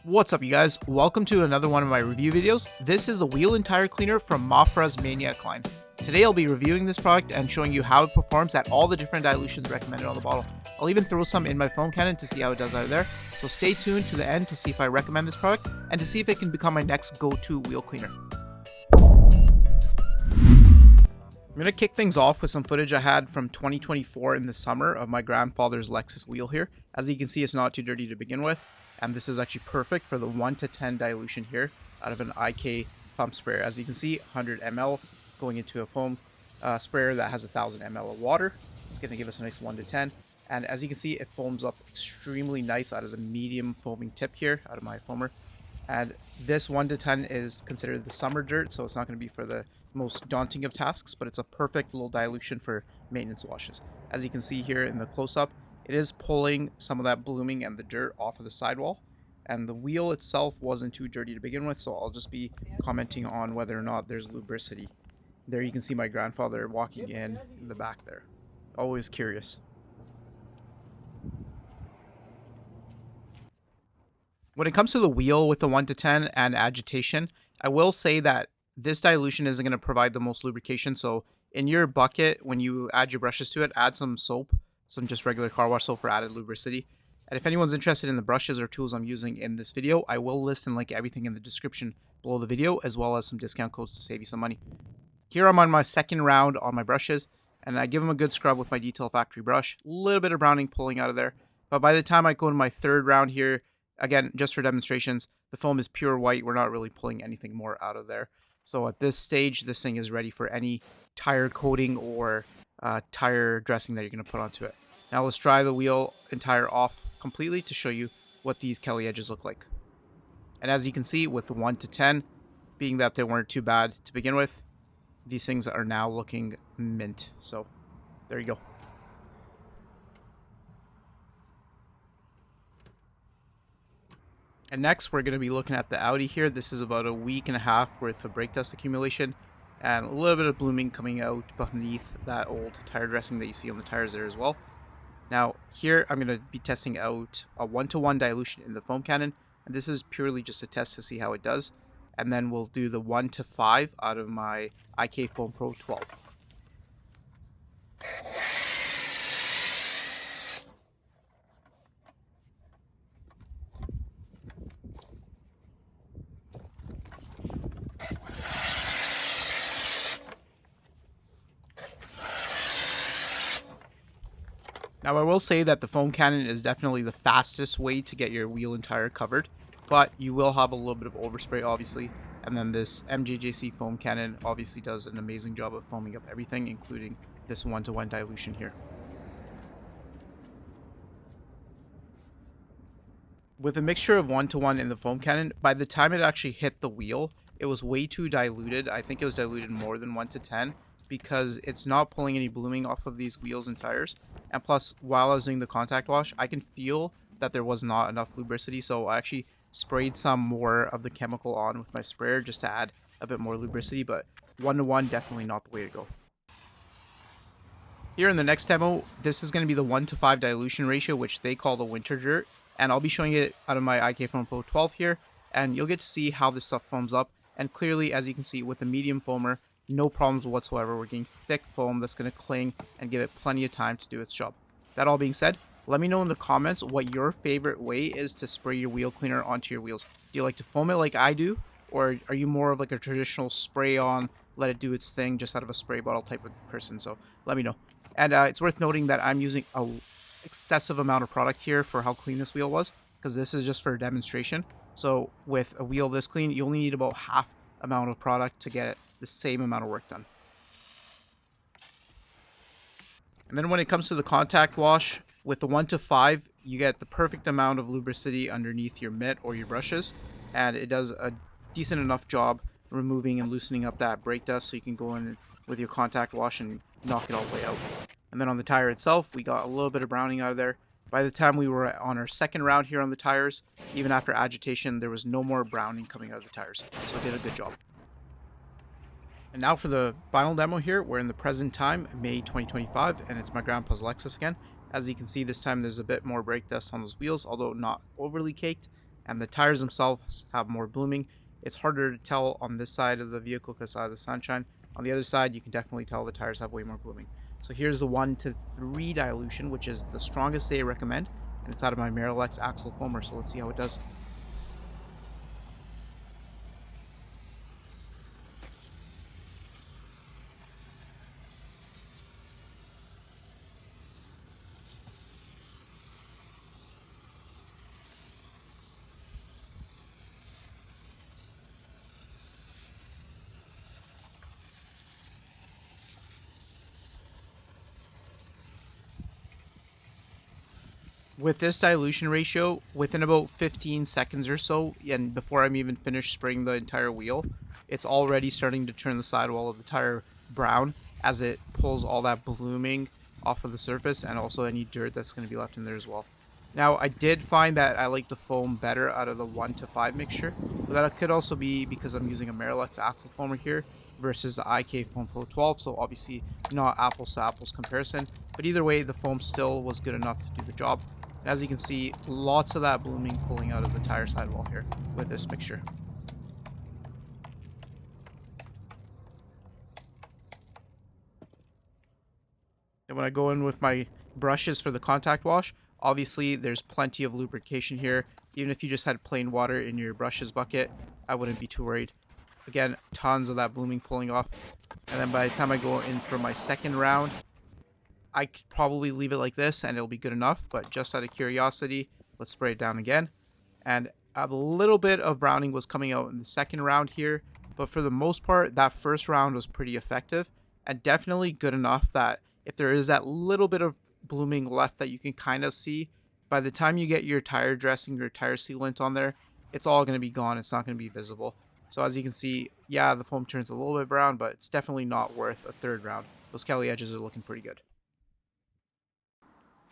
What's up, you guys? Welcome to another one of my review videos. This is a wheel and tire cleaner from Mafra's Maniac line. Today I'll be reviewing this product and showing you how it performs at all the different dilutions recommended on the bottle. I'll even throw some in my foam cannon to see how it does out of there, so stay tuned to the end to see if I recommend this product and to see if it can become my next go-to wheel cleaner. I'm going to kick things off with some footage I had from 2024 in the summer of my grandfather's Lexus wheel here. As you can see, it's not too dirty to begin with. And this is actually perfect for the 1 to 10 dilution here out of an IK pump sprayer. As you can see, 100 ml going into a foam sprayer that has 1000 ml of water. It's going to give us a nice 1 to 10. And as you can see, it foams up extremely nice out of the medium foaming tip here, out of my foamer. And this 1 to 10 is considered the summer dirt, so it's not going to be for the most daunting of tasks, but it's a perfect little dilution for maintenance washes. As you can see here in the close-up, it is pulling some of that blooming and the dirt off of the sidewall, and the wheel itself wasn't too dirty to begin with, so I'll just be commenting on whether or not there's lubricity. There you can see my grandfather walking in the back there. Always curious. When it comes to the wheel with the 1 to 10 and agitation, I will say that this dilution isn't going to provide the most lubrication, so in your bucket, when you add your brushes to it, add some soap. Some just regular car wash soap for added lubricity. And if anyone's interested in the brushes or tools I'm using in this video, I will list and link everything in the description below the video, as well as some discount codes to save you some money. Here I'm on my second round on my brushes, and I give them a good scrub with my Detail Factory brush. A little bit of browning pulling out of there. But by the time I go to my third round here, again, just for demonstrations, the foam is pure white. We're not really pulling anything more out of there. So at this stage, this thing is ready for any tire coating or tire dressing that you're going to put onto it. Now let's dry the wheel and tire off completely to show you what these Kelly edges look like. And as you can see, with the 1 to 10, being that they weren't too bad to begin with, these things are now looking mint. So there you go. And next, we're going to be looking at the Audi here. This is about a week and a half worth of brake dust accumulation and a little bit of blooming coming out beneath that old tire dressing that you see on the tires there as well. Now, here I'm going to be testing out a 1 to 1 dilution in the foam cannon, and this is purely just a test to see how it does. And then we'll do the 1 to 5 out of my IK Foam Pro 12. Now, I will say that the foam cannon is definitely the fastest way to get your wheel and tire covered, but you will have a little bit of overspray, obviously, and then this MJJC foam cannon obviously does an amazing job of foaming up everything, including this 1 to 1 dilution here. With a mixture of 1 to 1 in the foam cannon, by the time it actually hit the wheel, it was way too diluted. I think it was diluted more than 1 to 10 because it's not pulling any blooming off of these wheels and tires. And plus, while I was doing the contact wash, I can feel that there was not enough lubricity, so I actually sprayed some more of the chemical on with my sprayer just to add a bit more lubricity, but 1 to 1, definitely not the way to go. Here in the next demo, this is going to be the 1 to 5 dilution ratio, which they call the winter dirt, and I'll be showing it out of my IK Foam Pro 12 here, and you'll get to see how this stuff foams up, and clearly, as you can see, with the medium foamer, no problems whatsoever. We're getting thick foam that's going to cling and give it plenty of time to do its job. That all being said, let me know in the comments what your favorite way is to spray your wheel cleaner onto your wheels. Do you like to foam it like I do, or are you more of like a traditional spray on, let it do its thing, just out of a spray bottle type of person? So let me know. And it's worth noting that I'm using a excessive amount of product here for how clean this wheel was, because this is just for a demonstration. So with a wheel this clean, you only need about half amount of product to get the same amount of work done. And then when it comes to the contact wash, with the 1 to 5, you get the perfect amount of lubricity underneath your mitt or your brushes, and it does a decent enough job removing and loosening up that brake dust so you can go in with your contact wash and knock it all the way out. And then on the tire itself, we got a little bit of browning out of there. By the time we were on our second round here on the tires, even after agitation, there was no more browning coming out of the tires. So it did a good job. And now for the final demo here, we're in the present time, May 2025, and it's my grandpa's Lexus again. As you can see, this time there's a bit more brake dust on those wheels, although not overly caked. and the tires themselves have more blooming. It's harder to tell on this side of the vehicle because of the sunshine. On the other side, you can definitely tell the tires have way more blooming. So here's the 1-to-3 dilution, which is the strongest they recommend, and it's out of my Maniac axle foamer. So let's see how it does. With this dilution ratio, within about 15 seconds or so, and before I'm even finished spraying the entire wheel, it's already starting to turn the sidewall of the tire brown as it pulls all that blooming off of the surface and also any dirt that's going to be left in there as well. Now, I did find that I like the foam better out of the 1-to-5 mixture, but that could also be because I'm using a Maniac axle foamer here versus the IK Foam Pro 12, so obviously not apples to apples comparison, but either way, the foam still was good enough to do the job. And as you can see, lots of that blooming pulling out of the tire sidewall here with this mixture. And when I go in with my brushes for the contact wash, obviously there's plenty of lubrication here. Even if you just had plain water in your brushes bucket, I wouldn't be too worried. Again, tons of that blooming pulling off. And then by the time I go in for my second round, I could probably leave it like this and it'll be good enough, but just out of curiosity, let's spray it down again. And a little bit of browning was coming out in the second round here, but for the most part, that first round was pretty effective and definitely good enough that if there is that little bit of blooming left that you can kind of see, by the time you get your tire dressing, your tire sealant on there, it's all going to be gone. It's not going to be visible. So as you can see, yeah, the foam turns a little bit brown, but it's definitely not worth a third round. Those Kelly edges are looking pretty good.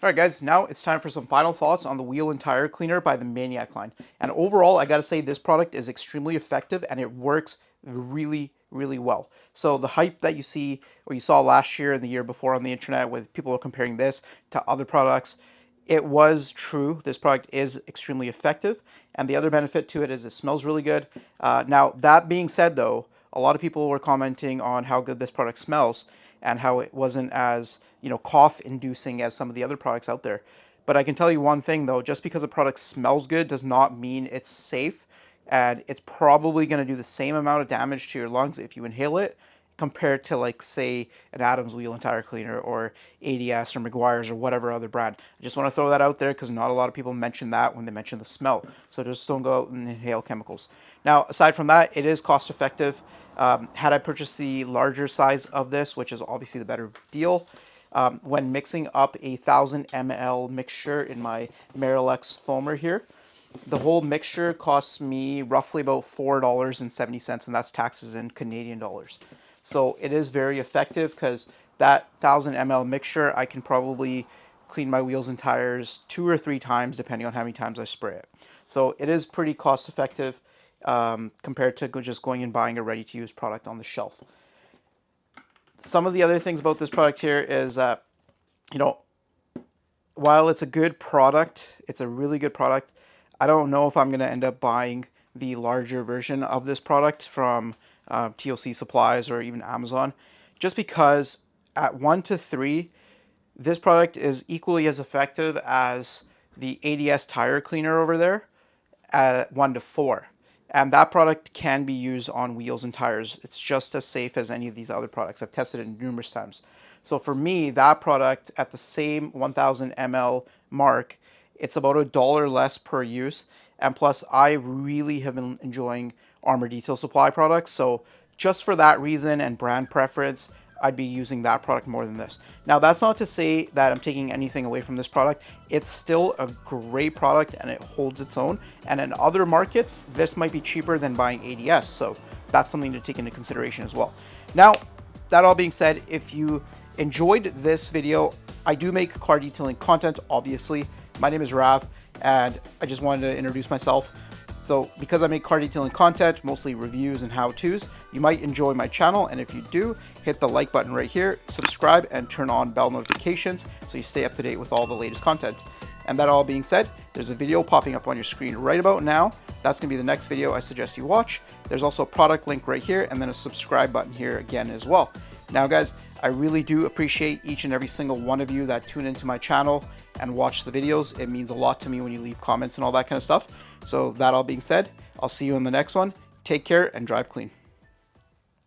Alright guys, now it's time for some final thoughts on the wheel and tire cleaner by the Maniac line. And overall, I gotta say this product is extremely effective and it works really, really well. So the hype that you see, or you saw last year and the year before on the internet with people are comparing this to other products, it was true. This product is extremely effective. And the other benefit to it is it smells really good. Now, that being said though, a lot of people were commenting on how good this product smells and how it wasn't as cough-inducing as some of the other products out there. But I can tell you one thing, though. Just because a product smells good does not mean it's safe. And it's probably going to do the same amount of damage to your lungs if you inhale it compared to, like, say, an Adams wheel and tire cleaner or ADS or Meguiar's or whatever other brand. I just want to throw that out there because not a lot of people mention that when they mention the smell. So just don't go out and inhale chemicals. Now, aside from that, it is cost-effective. Had I purchased the larger size of this, which is obviously the better deal, when mixing up a 1000 ml mixture in my Maniac foamer here, the whole mixture costs me roughly about $4.70, and that's taxes in Canadian dollars. So it is very effective because that 1000 ml mixture, I can probably clean my wheels and tires 2 or 3 times depending on how many times I spray it. So it is pretty cost effective compared to just going and buying a ready-to-use product on the shelf. Some of the other things about this product here is that, while it's a good product, it's a really good product, I don't know if I'm going to end up buying the larger version of this product from TOC Supplies or even Amazon, just because at 1-to-3, this product is equally as effective as the ADS tire cleaner over there at 1-to-4. And that product can be used on wheels and tires. It's just as safe as any of these other products. I've tested it numerous times. So for me, that product at the same 1000 ml mark, it's about $1 less per use. And plus, I really have been enjoying Armor Detail Supply products. So just for that reason and brand preference, I'd be using that product more than this. Now, that's not to say that I'm taking anything away from this product. It's still a great product and it holds its own. And in other markets, this might be cheaper than buying ADS. So that's something to take into consideration as well. Now, that all being said, if you enjoyed this video, I do make car detailing content, obviously. My name is Rav, and I just wanted to introduce myself. So because I make car detailing content, mostly reviews and how-tos, you might enjoy my channel. And if you do, hit the like button right here, subscribe, and turn on bell notifications so you stay up to date with all the latest content. And that all being said, there's a video popping up on your screen right about now. That's going to be the next video I suggest you watch. There's also a product link right here and then a subscribe button here again as well. Now guys, I really do appreciate each and every single one of you that tune into my channel and watch the videos. It means a lot to me when you leave comments and all that kind of stuff. So that all being said, I'll see you in the next one. Take care and drive clean.